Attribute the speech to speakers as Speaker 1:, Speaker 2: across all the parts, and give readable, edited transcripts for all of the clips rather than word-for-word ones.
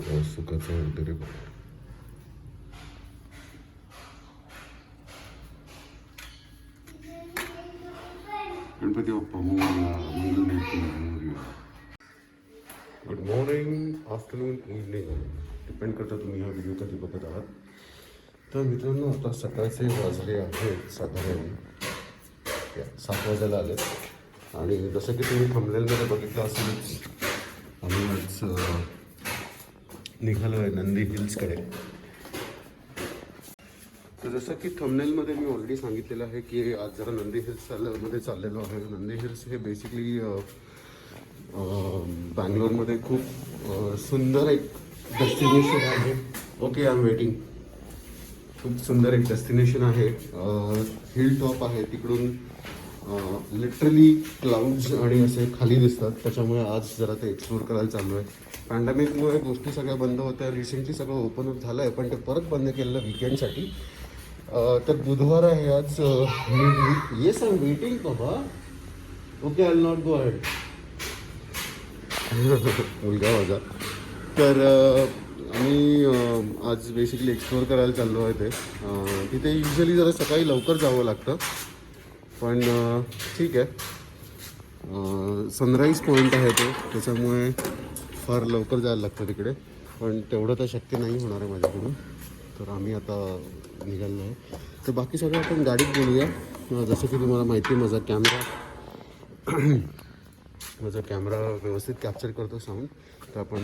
Speaker 1: सुखाचा वगैरे बघ. गणपती बाप्पा मोरया, मंगलमूर्ती मोरया. Good morning, afternoon, evening, depend करतं तुम्ही हा व्हिडिओ कधी बघत आहात. तर मित्रांनो, आता सकाळचे वाजले आहेत साधारण 7 वाजायला आले. आणि जसं की तुम्ही थंबनेलमध्ये बघितलं असेलच, आम्ही आज निघालो आहे नंदी हिल्सकडे. तर जसं की थंबनेलमध्ये मी ऑलरेडी सांगितलेलं आहे की आज जरा नंदी हिल्समध्ये चाललेलो आहे. नंदी हिल्स हे बेसिकली बँगलोरमध्ये खूप सुंदर एक डेस्टिनेशन आहे. Okay, I am waiting. खूप सुंदर एक डेस्टिनेशन आहे. हिल टॉप आहे, तिकडून लिटरली क्लाउड्स आणि असे खाली दिसतात. त्याच्यामुळे आज जरा ते एक्सप्लोर करायला चालू आहे. पॅन्डेमिकमुळे गोष्टी सगळ्या बंद होत्या. रिसेंटली सगळं ओपन अप झालं आहे, पण ते परत बंद केलेलं विकेंडसाठी. तर बुधवार आहे आज. येस, आय एम वेटिंग बाबा. Okay, I will not go ahead. मुलगा माझा. तर आम्ही आज बेसिकली एक्सप्लोअर करायला चाललो आहे. ते तिथे युजली जरा सकाळी लवकर जावं लागतं, पण ठीक आहे. सनराईज पॉईंट आहे तो, त्याच्यामुळे फार लवकर जायला लागतं तिकडे, पण तेवढं तर शक्य नाही होणार आहे माझ्याकडून. तर आम्ही आता निघालो आहे. तर बाकी सगळं आपण गाडीत बोलूया. जसं की तुम्हाला माहिती आहे, माझा कॅमेरा व्यवस्थित कॅप्चर करतो साऊंड. तर आपण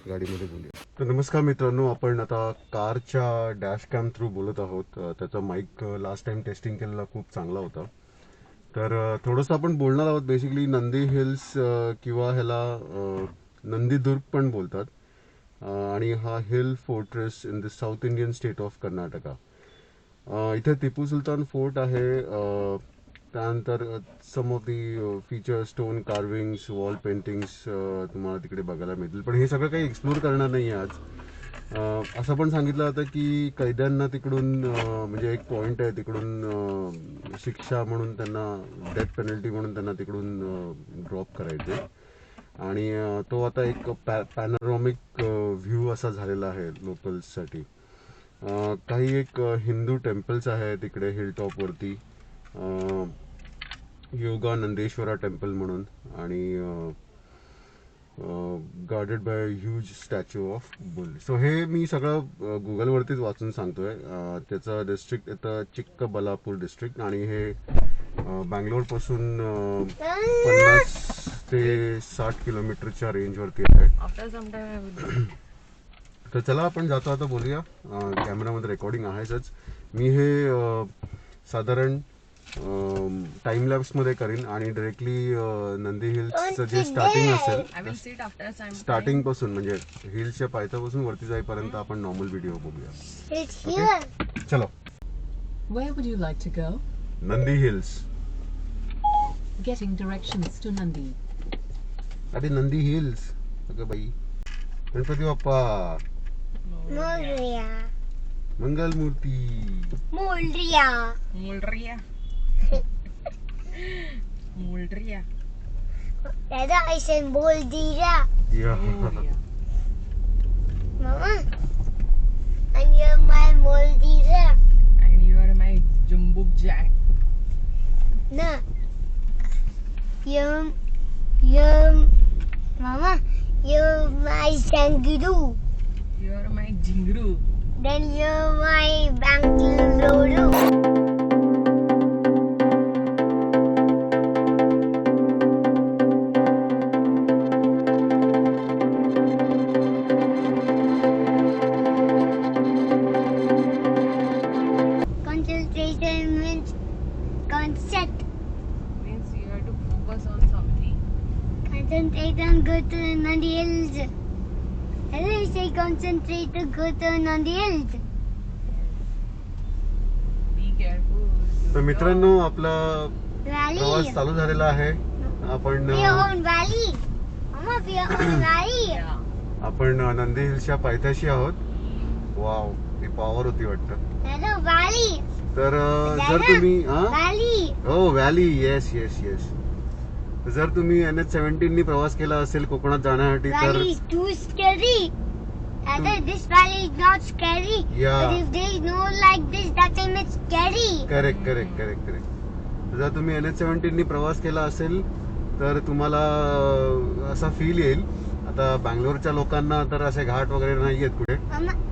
Speaker 1: गाडीमध्ये बोलूया. तर नमस्कार मित्रांनो, आपण आता कारच्या डॅश कॅम थ्रू बोलत आहोत. त्याचा माईक लास्ट टाइम टेस्टिंग केलेला खूप चांगला होता. तर थोडंसं आपण बोलणार आहोत. बेसिकली नंदी हिल्स किंवा ह्याला नंदीदुर्ग पण बोलतात. आणि हा hill fortress in the South Indian state of Karnataka. इथे टिपू सुलतान फोर्ट आहे. त्यानंतर some of the feature stone carvings, wall paintings तुम्हाला तिकडे बघायला मिळतील. पण हे सगळं काही एक्सप्लोर करणार नाही आहे आज. असं पण सांगितलं होतं की कैद्यांना तिकडून म्हणजे एक पॉईंट आहे तिकडून शिक्षा म्हणून त्यांना, डेथ पेनल्टी म्हणून त्यांना तिकडून ड्रॉप करायचे. आणि तो आता एक पॅनोरॉमिक व्ह्यू असा झालेला आहे लोकल्ससाठी. काही एक हिंदू टेम्पल्स आहे तिकडे हिल टॉपवरती. योगा नंदेश्वरा टेम्पल म्हणून, आणि guarded by huge statue of boule. So हे मी सगळं गुगलवरतीच वाचून सांगतोय. त्याचं डिस्ट्रिक्ट येतं चिक्कबलापूर डिस्ट्रिक्ट, आणि हे बँगलोरपासून 50 ते 60 किलोमीटरच्या रेंजवरती आहे. तर चला आपण जातो, आता बोलूया. कॅमेरामध्ये रेकॉर्डिंग आहेच. मी हे साधारण टाइम लॅप्समध्ये करीन, आणि डिरेक्टली नंदी हिल्सचं जे स्टार्टिंग असेल, स्टार्टिंग पासून म्हणजे हिल्सच्या पायथ्यापासून वरती जाईपर्यंत आपण नॉर्मल व्हिडिओ बघूया. ओके, चलो.
Speaker 2: Where would you like to go?
Speaker 1: Nandi hills.
Speaker 2: Getting directions to Nandi.
Speaker 1: अरे नंदी हिल्स. अगं बाई, गणपती बाप्पा
Speaker 3: मोरया.
Speaker 1: मंगलमूर्ती
Speaker 3: मोरया.
Speaker 4: Mulria. Mulria.
Speaker 3: दादा ऐसे बोल दिया
Speaker 1: या.
Speaker 3: मामा. And you're my Moldira.
Speaker 4: And you are my Jumbuk Jack.
Speaker 3: No. You're Mama. You're my Sanguru.
Speaker 4: You are my Jingru.
Speaker 3: Then you're my Bangalore. Concentration means concept.
Speaker 4: Means you have to focus on something.
Speaker 3: Concentrate and go to Nandi Hills. And I say concentrate to go to Nandi Hills.
Speaker 4: Be careful.
Speaker 1: तर मित्रांनो, आपला
Speaker 3: Valley.
Speaker 1: प्रवास चालू झालेला आहे. आपण
Speaker 3: For your own valley. Mama, for your own valley.
Speaker 4: Yeah.
Speaker 1: आपण नंदी हिल्सच्या पायथ्याशी आहोत. वाव, ती पॉवर होती वाटतं.
Speaker 3: Hello, valley.
Speaker 1: तर जर तुम्ही
Speaker 3: Valley.
Speaker 1: हो, व्हॅली. Yes yes yes. जर तुम्ही NH-17 नी प्रवास केला असेल कोकणात जाण्यासाठी, तर
Speaker 3: Valley is too scary. Either this valley is not scary.
Speaker 1: Yeah.
Speaker 3: But if there is no like this, that time it's scary.
Speaker 1: Correct. जर तुम्ही NH17 नी प्रवास केला असेल तर तुम्हाला असा फील येईल. आता बँगलोरच्या लोकांना तर असे घाट वगैरे नाही आहेत कुठे.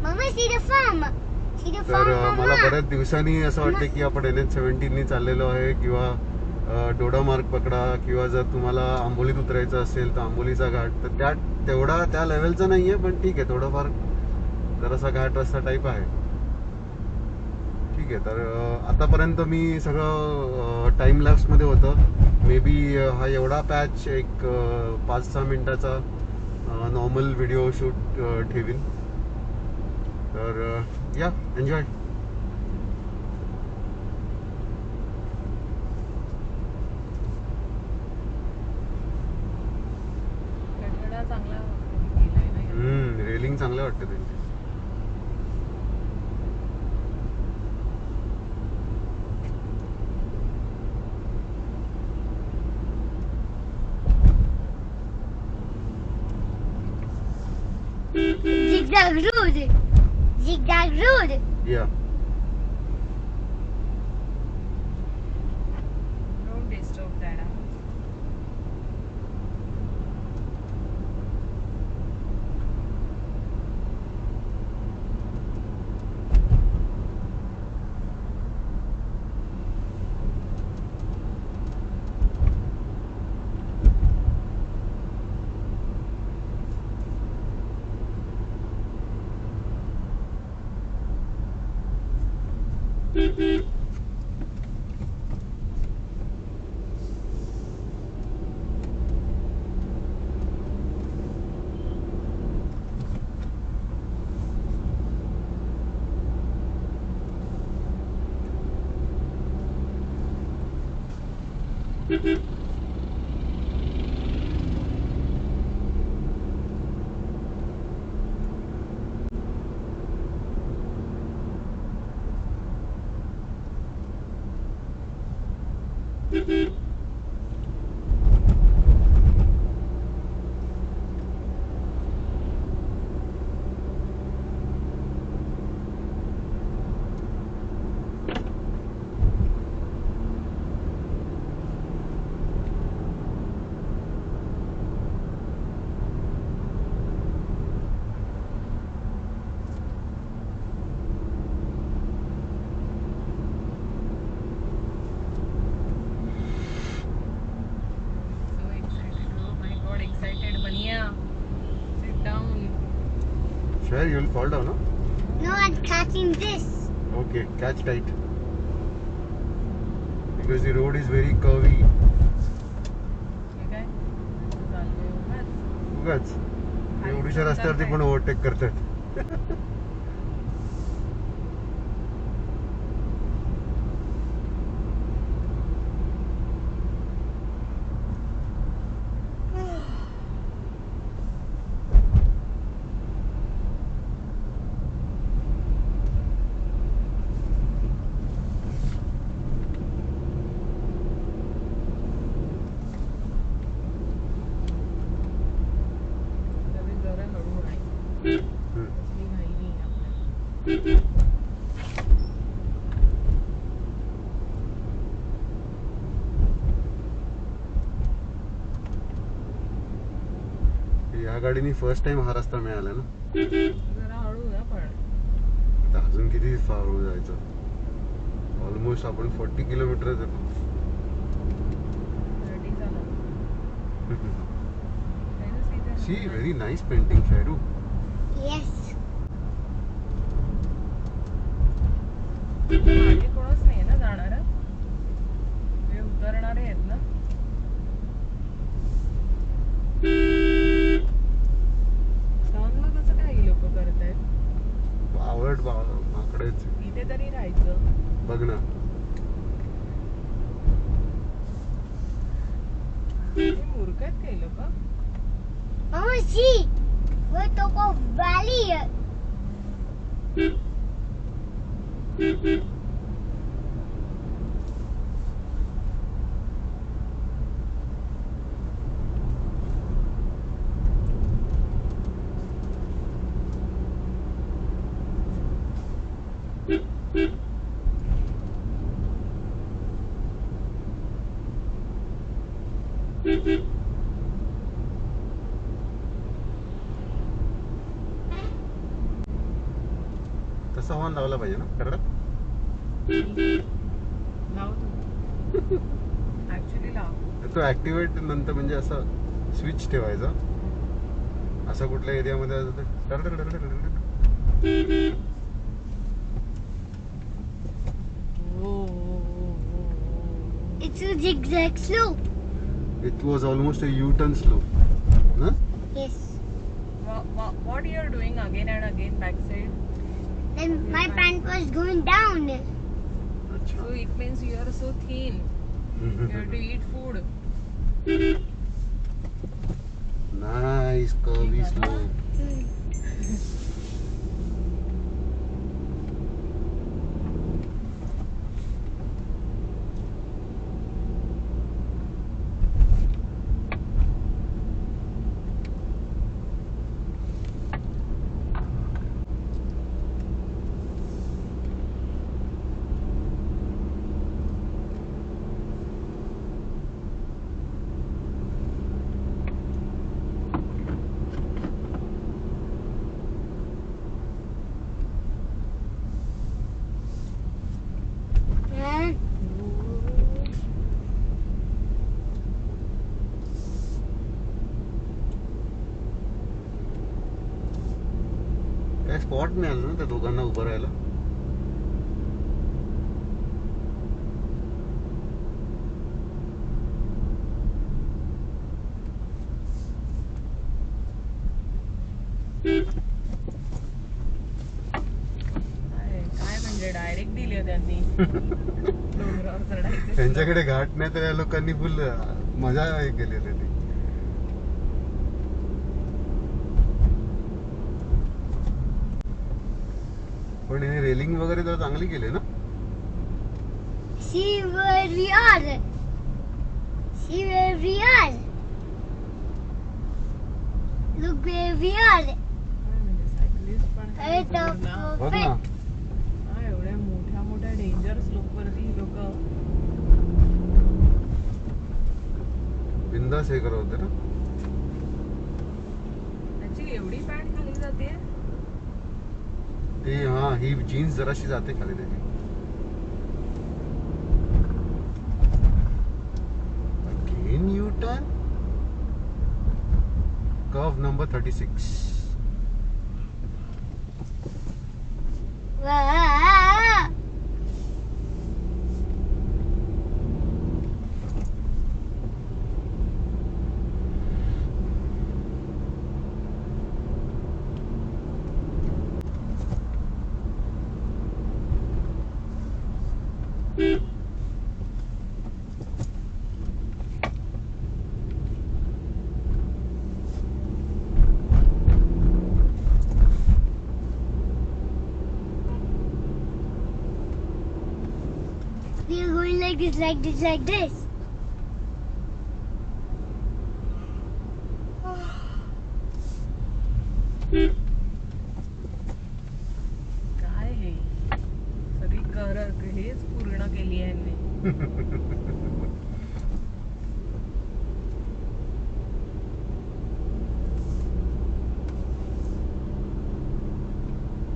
Speaker 3: Mama, see the farm. See the
Speaker 1: तर
Speaker 3: farm,
Speaker 1: मला
Speaker 3: Mama.
Speaker 1: बऱ्याच दिवसांनी असं वाटतं की आपण NH17 नी चाललेलो आहे किंवा डोडा मार्ग पकडा किंवा जर तुम्हाला आंबोलीत उतरायचं असेल तर आंबोलीचा घाट तर तेवढा त्या लेवलचा नाहीये पण ठीक आहे थोडंफार जरासा घाट रस्ता टाईप आहे. ठीक आहे तर आतापर्यंत मी सगळं टाइम लॅप्स मध्ये होतं. मे बी हा एवढा पॅच एक 5-6 मिनिटाचा नॉर्मल व्हिडिओ शूट ठेवीन. तर या एन्जॉय.
Speaker 4: कठडा चांगला केलाय ना यात.
Speaker 1: रेलिंग चांगलं वाटतं त्यांची.
Speaker 3: Zigzag road. Zigzag road.
Speaker 1: या
Speaker 4: Don't disturb that. So excited. Oh my god, excited. Baniya. Sit down.
Speaker 1: Sure, you will fall down, no?
Speaker 3: No one's catching this.
Speaker 1: Okay, catch tight. Because the road is very curvy.
Speaker 4: हे काय? चाललंय उगाच.
Speaker 1: उगाच एवढीशा रस्त्यावरती पण overtake करतात.
Speaker 4: तरी जरा हळू आहे.
Speaker 1: हम्म.
Speaker 4: कसली घाई नाही आपल्याला.
Speaker 1: या गाडीने फर्स्ट टाइम हा रस्ता मिळाला ना.
Speaker 4: जरा हळू ना पण.
Speaker 1: आता अजून किती फार जायचं. ऑलमोस्ट आपण 40 किलोमीटर
Speaker 4: रेडी झालं.
Speaker 1: सी व्हेरी नाईस पेंटिंग शायरू.
Speaker 3: Yes.
Speaker 4: मागे कोणच नाही ना जाणार. हे उतरणारे आहेत ना. सांग ना कसं काय ही लोक करतायत.
Speaker 1: आवड माकडेच
Speaker 4: इथे तरी राहायचं.
Speaker 1: बघ ना.
Speaker 4: हे मूर्ख आहेत काही लोक.
Speaker 3: Mama, see. We're top of valley.
Speaker 1: Horn लावला पाहिजे ना करडा.
Speaker 4: लाव तू. ऍक्च्युली लाव.
Speaker 1: तो ऍक्टिव्हेट नंतर म्हणजे असं स्विच ठेवायचा. असं कुठल्या एरियामध्ये
Speaker 3: It's a zigzag slope.
Speaker 1: It was almost a U turn slow ना.
Speaker 3: Yes.
Speaker 4: What you are doing again and again backside?
Speaker 3: Then my pant was going down.
Speaker 1: अच्छा.
Speaker 4: So it means you are so thin. You have to eat food.
Speaker 1: Nice curvy slope. काय spot मिळालं ना त्या दोघांना उभं राहायला.
Speaker 4: काय म्हणजे डायरेक्ट दिली त्यांनी डोंगरावर चढायचं.
Speaker 1: त्यांच्याकडे घाट नाही तर या लोकांनी फुल मजा केलेली ती. पण हे रेलिंग वगैरे तर चांगली केली ना.
Speaker 3: See where we are. See where we are. Look where we are.
Speaker 4: म्हणजे सायकलिस्ट पण काय
Speaker 3: It's a
Speaker 4: करणार ना.
Speaker 1: बघ ना.
Speaker 3: perfect.
Speaker 4: हा, एवढ्या मोठ्या मोठ्या डेंजर स्लोप वरती लोक
Speaker 1: बिंदास हे करत होते ना.
Speaker 4: त्याची एवढी पॅन्ट खाली जाते.
Speaker 1: ती हा ही जीन्स जराशी जाते खाली त्याची. Again U turn. Curve number 36.
Speaker 3: Wow. We are going like this, like this, like this.
Speaker 4: काय हे सगळी हेच पूर्ण केली आहे यांनी.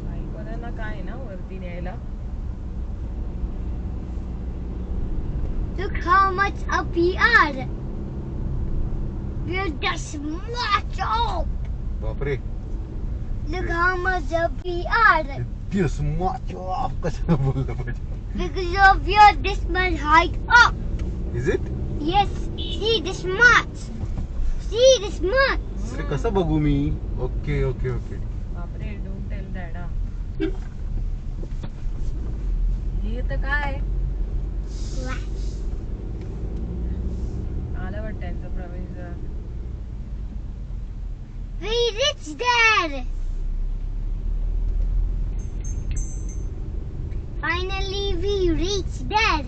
Speaker 4: बाईकवाल्यांना काय ना वरती न्यायला.
Speaker 3: Look how much up we are. We are just much up.
Speaker 1: बापरे.
Speaker 3: Look how much up we are.
Speaker 1: This much of कसं बोललं पाहिजे.
Speaker 3: Because of your this much height up.
Speaker 1: Is it.
Speaker 3: Yes. See this much. See this much.
Speaker 1: अरे कसं बघू मी. Okay okay okay.
Speaker 4: बापरे, don't tell that. हे तर काय आलं वाटतं त्यांचा प्रवेशद्वार.
Speaker 3: We reached there. Finally we reached there.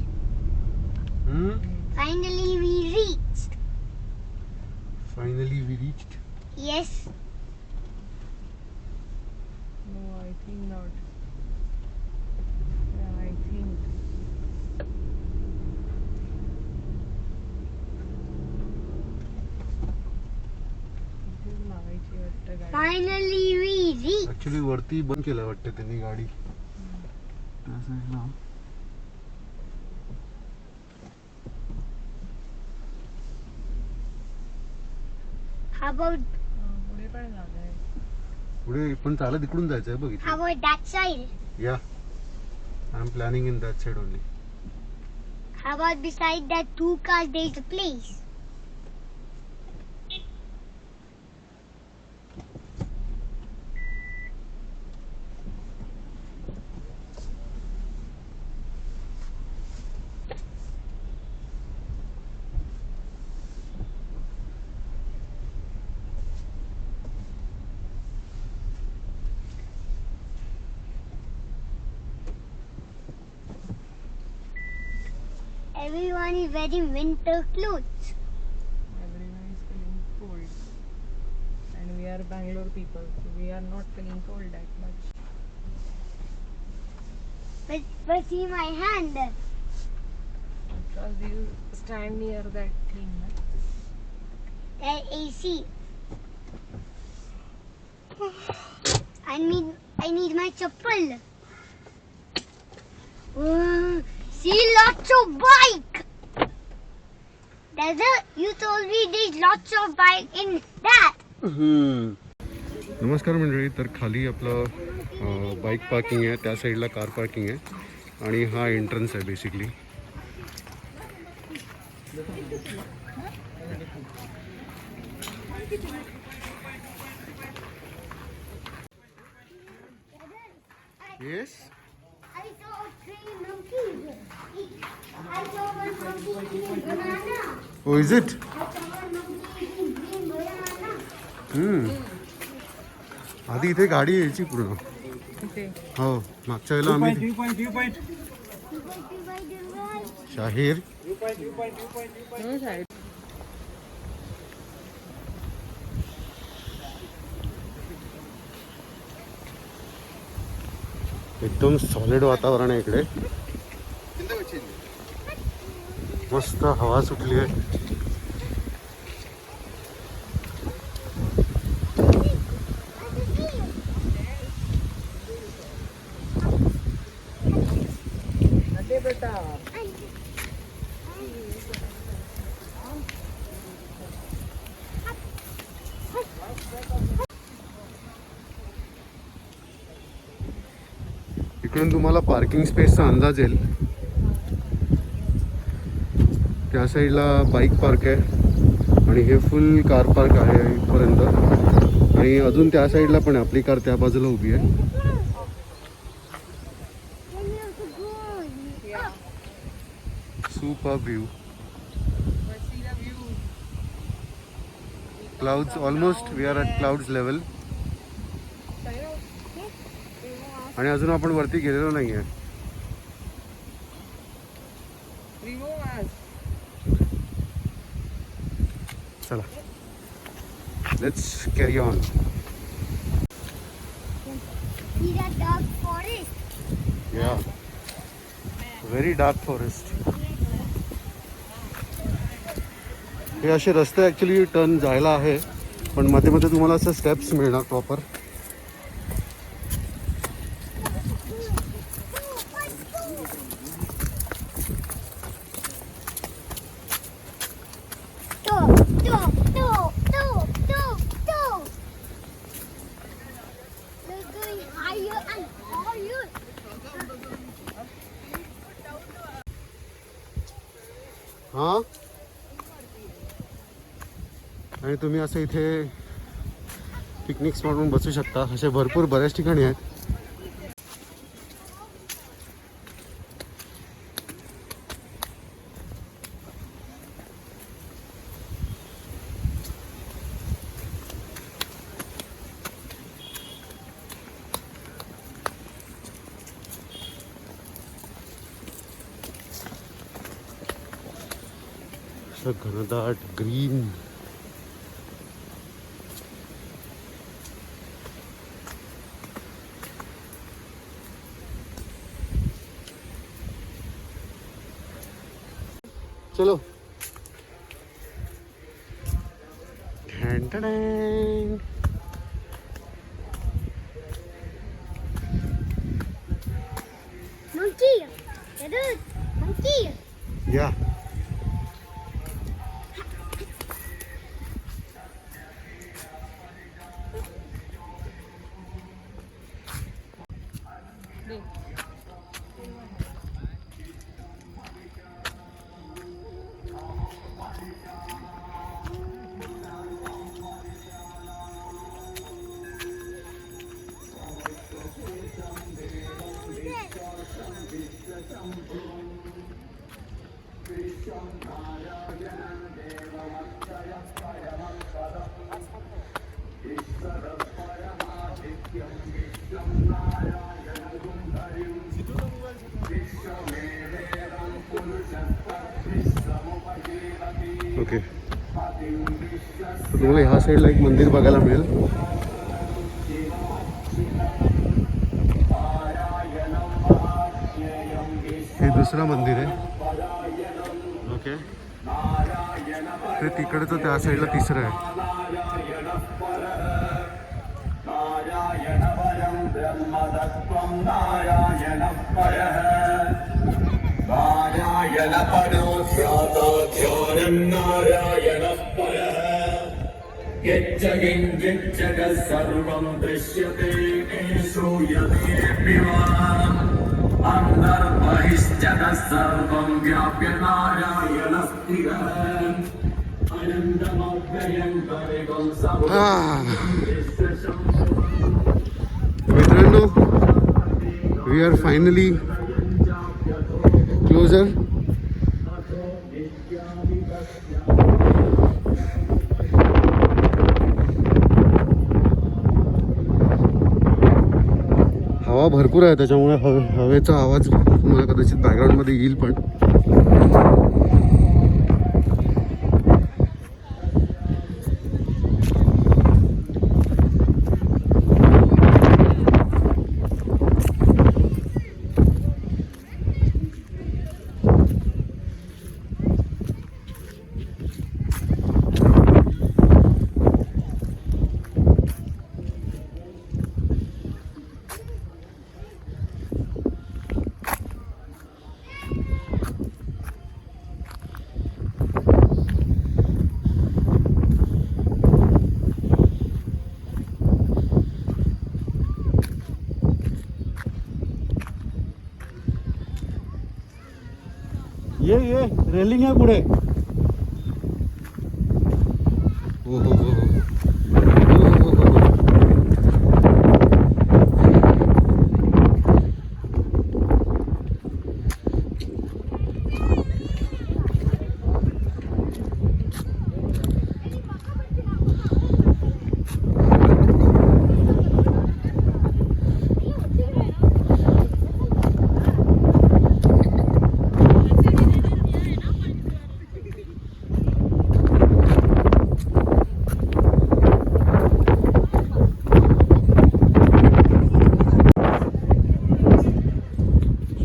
Speaker 3: Finally we reached.
Speaker 1: Finally we reached.
Speaker 3: Yes.
Speaker 4: No, I think not. Yeah, I think. इथेच लावायची वाटतं गाडी.
Speaker 3: Finally we reached.
Speaker 1: ऍक्च्युली वरती बंद केलं वाटतं त्यांनी गाडी. साईडला.
Speaker 3: How about
Speaker 4: पुढे पण जागा आहे.
Speaker 1: पुढे पण चालत इकडून जायचं आहे बघ
Speaker 3: how
Speaker 1: इथे.
Speaker 3: about that side?
Speaker 1: या I am planning in that side only.
Speaker 3: How about beside that two cars there's a place? Everyone is wearing winter clothes.
Speaker 4: Everyone is feeling cold. And we are Bangalore people, so we are not feeling cold that much.
Speaker 3: But see my hand.
Speaker 4: Because you stand near that thing. Na?
Speaker 3: That AC. I need my chappal. See lots of bike. You told me there's lots of bike in that.
Speaker 1: नमस्कार मंडळी. तर खाली आपलं bike parking आहे, त्या साईडला car parking आहे आणि हा एंट्रन्स आहे basically. Yes.
Speaker 3: I saw 3 monkeys. I saw one monkey eating banana.
Speaker 1: Oh is it?
Speaker 3: I saw one monkey eating green banana.
Speaker 1: आधी इथे गाडी यायची पूर्ण.
Speaker 4: Okay.
Speaker 1: हो, मागच्या वेळेला आम्ही शाहीर
Speaker 4: No side.
Speaker 1: एकदम सॉलिड वातावरण आहे इकडे. मस्त हवा सुटली आहे.
Speaker 4: Ade beta.
Speaker 1: इकडून तुम्हाला पार्किंग स्पेसचा अंदाज येईल. त्या साईडला बाईक पार्क आहे आणि हे फुल कार पार्क आहे इथपर्यंत. आणि अजून त्या साईडला पण आहे, आपली कार त्या बाजूला उभी आहे. Super view.
Speaker 4: But see the view.
Speaker 1: Clouds almost we are at clouds level. आणि अजून आपण वरती गेलेलो नाही आहे.
Speaker 4: Remove us.
Speaker 1: चला let's carry on.
Speaker 3: See that dark forest?
Speaker 1: या व्हेरी डार्क फॉरेस्ट. हे असे रस्ते ॲक्च्युली टर्न जायला आहे, पण मध्ये मध्ये तुम्हाला असं स्टेप्स मिळणार proper.
Speaker 3: We're going higher and higher.
Speaker 1: हां, आणि तुम्ही असं इथे पिकनिक स्पॉट म्हणून बसू शकता. असे भरपूर बऱ्याच ठिकाणी आहेत. असं घनदाट ग्रीन. चलो.
Speaker 3: Monkey. Arut, monkey.
Speaker 1: या ओके तुम्हाला ह्या साईडला एक मंदिर बघायला मिळेल. हे दुसरं मंदिर आहे. ओके ते तिकडचं त्या साईडला तिसरं आहे.
Speaker 5: यच्चगिञ्जिच्जगः सर्वं दृश्यते श्रूयते अन्तर्बहिश्चगः सर्वं व्याप्य नारायणस्थिरः अनन्तमव्ययङ्करिकं
Speaker 1: मित्रांनो वी आर फायनली क्लोजर. हवा भरपूर आहे त्याच्यामुळे हवेचा आवाज तुम्हाला कदाचित बॅकग्राऊंडमध्ये येईल पण ये रेलिंग आहे पुढे. हो हो हो हो.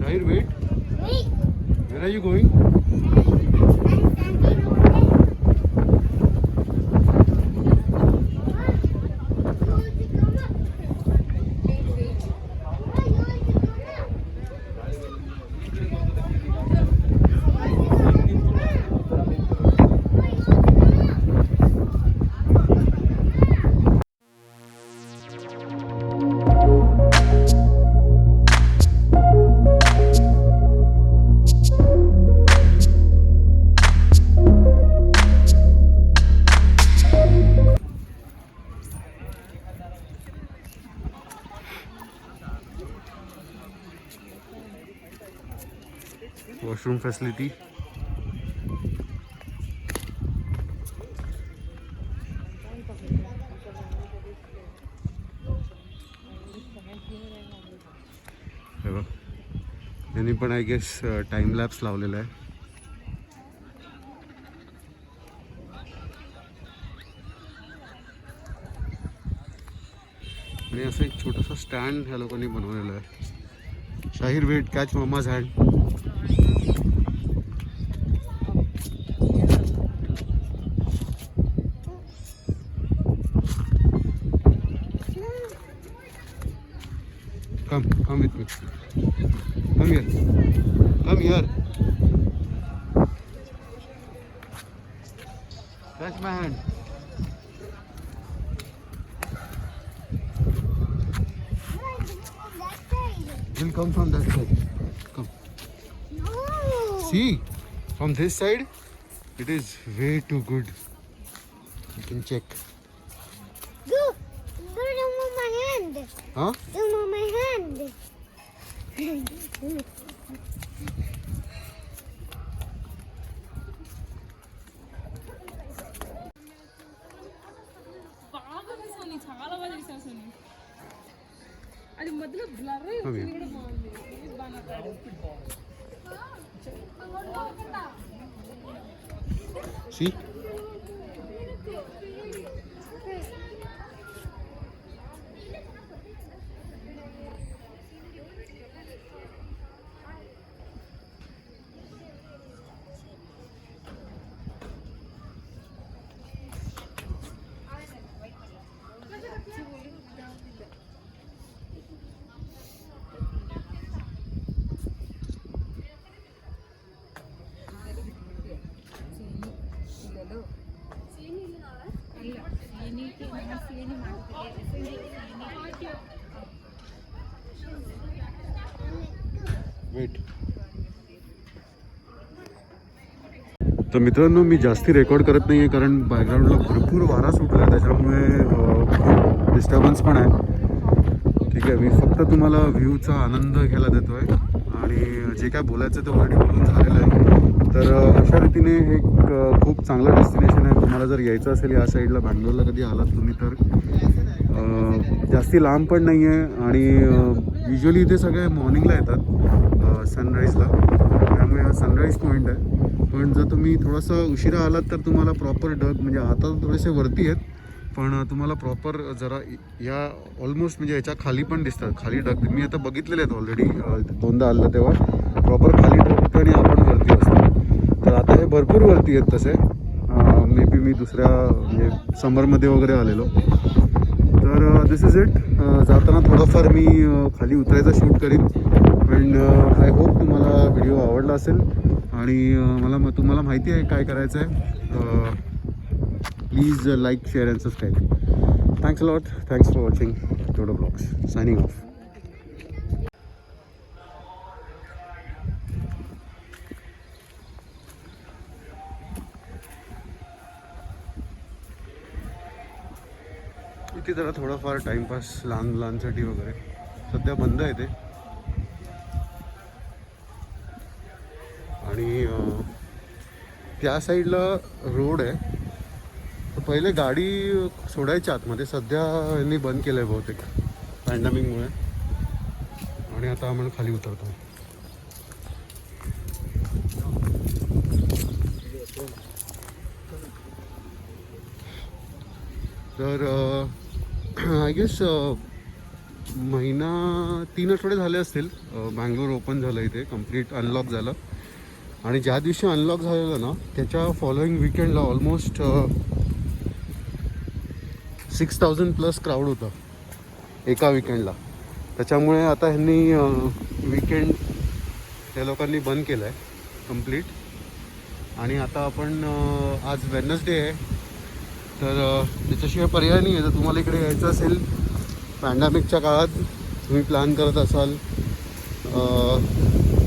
Speaker 1: Wait, where are you going? Washroom facility. हे बघ यांनी पण आय गेस टाइम लॅप्स लावलेला आहे. आणि असं एक छोटासा स्टँड ह्या लोकांनी बनवलेला आहे. Shahir wait catch mamma's hand. Come Come with me. Come here. Come here. Touch my hand. We'll come from that side. Come.
Speaker 3: No.
Speaker 1: See, from this side, it is way too good. You can check.
Speaker 3: Go. Go remove my hand.
Speaker 1: Huh?
Speaker 3: Remove my hand.
Speaker 4: బాగుంది సోని, చాలా బాగా చేసావు సోని. అది మధ్యలో blur అయి
Speaker 1: Come
Speaker 4: వచ్చింది
Speaker 1: here.
Speaker 4: కూడా బాగుంది. ఇది బాగా నచ్చాడు.
Speaker 1: See? वेट. तर मित्रांनो मी जास्ती रेकॉर्ड करत नाही आहे कारण बॅकग्राऊंडला भरपूर वारा सुटला आहे त्याच्यामुळे डिस्टर्बन्स पण आहे. ठीक आहे, मी फक्त तुम्हाला व्ह्यूचा आनंद घ्यायला देतो आहे आणि जे काय बोलायचं ते ऑलरेडी बोलून झालेलं आहे. तर अशा रीतीने हे एक खूप चांगलं डेस्टिनेशन आहे. तुम्हाला जर यायचं असेल या साईडला बँगलोरला कधी आलात तुम्ही तर जास्ती लांब पण नाही आहे आणि युजली इथे सगळे मॉर्निंगला येतात सनराईजला, त्यामुळे हा सनराईज पॉईंट आहे. पण जर तुम्ही थोडंसं उशिरा आलात तर तुम्हाला प्रॉपर ढग म्हणजे आता थोडेसे वरती आहेत पण तुम्हाला प्रॉपर जरा या ऑलमोस्ट म्हणजे याच्या खाली पण दिसतात. खाली ढग मी आता बघितलेले आहेत ऑलरेडी, दोनदा आलं तेव्हा प्रॉपर खाली ढग होतं आणि आपण वरती असतो. तर आता हे भरपूर वरती आहेत तसे. मे बी मी दुसऱ्या म्हणजे समरमध्ये वगैरे आलेलो. तर दिस इज इट. जाताना थोडंफार मी खाली उतरायचा शूट करीन पण आय होप तुम्हाला व्हिडिओ आवडला असेल आणि तुम्हाला माहिती आहे काय करायचं आहे. Please like share and subscribe. Thanks a lot. Thanks for watching to-do blogs. Signing off. इथे जरा थोडाफार टाइमपास लहान मुलांसाठी वगैरे सध्या बंद आहे ते. आणि त्या साईडला रोड आहे. तर पहिले गाडी सोडायची आतमध्ये, सध्या यांनी बंद केलं आहे बहुतेक पॅन्डेमिकमुळे आणि आता आम्हाला खाली उतरतो. तर आय गेस महिना 3 आठवडे झाले असतील बँगलोर ओपन झालं इथे, कम्प्लीट अनलॉक झालं. आणि ज्या दिवशी अनलॉक झालेलं ना त्याच्या फॉलोईंग विकेंडला ऑलमोस्ट 6,000 प्लस क्राऊड होता एका विकेंडला. त्याच्यामुळे आता ह्यांनी विकेंड त्या लोकांनी बंद केलं आहे कम्प्लीट. आणि आता आपण आज वेडनेसडे आहे तर त्याच्याशिवाय पर्याय नाही आहे. जर तुम्हाला इकडे यायचं असेल पॅन्डेमिकच्या काळात तुम्ही प्लॅन करत असाल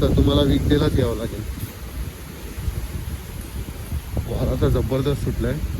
Speaker 1: तर तुम्हाला वीकडेलाच यावं लागेल. वारा तर जबरदस्त सुटला आहे.